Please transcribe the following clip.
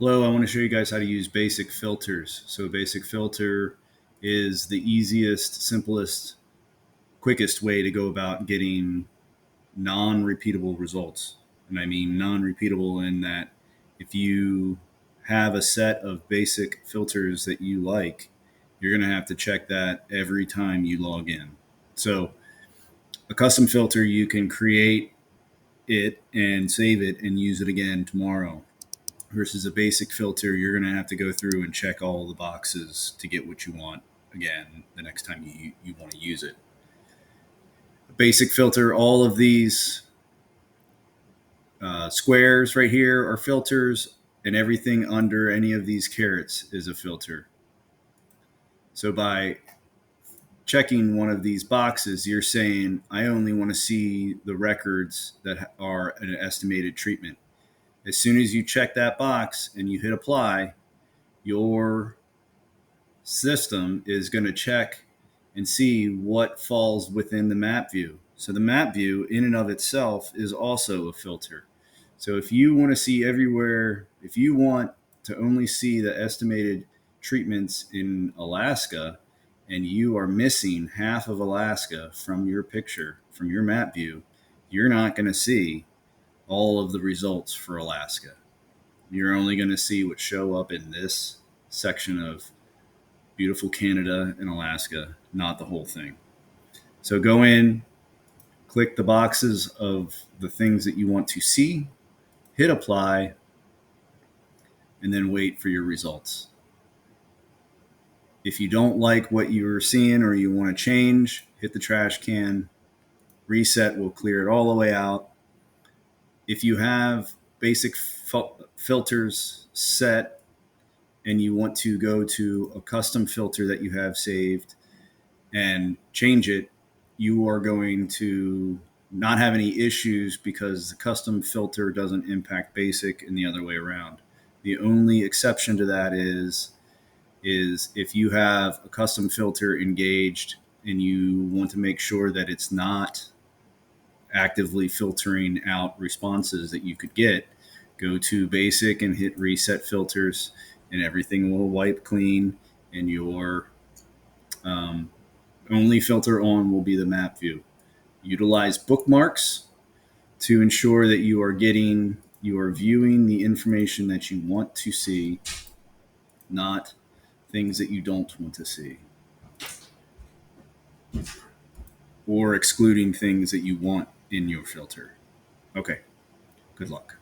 Hello, I want to show you guys how to use basic filters. So basic filter is the easiest, simplest, quickest way to go about getting non-repeatable results. And I mean non-repeatable in that if you have a set of basic filters that you like, you're going to have to check that every time you log in. So a custom filter, you can create it and save it and use it again tomorrow versus a basic filter, you're going to have to go through and check all the boxes to get what you want again the next time you want to use it. A basic filter, all of these squares right here are filters, and everything under any of these carets is a filter. So by checking one of these boxes, you're saying, I only want to see the records that are an estimated treatment. As soon as you check that box and you hit apply, your system is going to check and see what falls within the map view. So the map view in and of itself is also a filter. So if you want to see everywhere, if you want to only see the estimated treatments in Alaska and you are missing half of Alaska from your picture, from your map view, you're not going to see all of the results for Alaska. You're only going to see what show up in this section of beautiful Canada and Alaska, not the whole thing. So go in, click the boxes of the things that you want to see, hit apply, and then wait for your results. If you don't like what you're seeing or you want to change, hit the trash can, reset will clear it all the way out. If you have basic filters set and you want to go to a custom filter that you have saved and change it, you are going to not have any issues because the custom filter doesn't impact basic and the other way around. The only exception to that is if you have a custom filter engaged and you want to make sure that it's not actively filtering out responses that you could get, go to basic and hit reset filters and everything will wipe clean, and your only filter on will be the map view. Utilize bookmarks to ensure that you are viewing the information that you want to see, not things that you don't want to see, or excluding things that you want in your filter. Okay, good luck.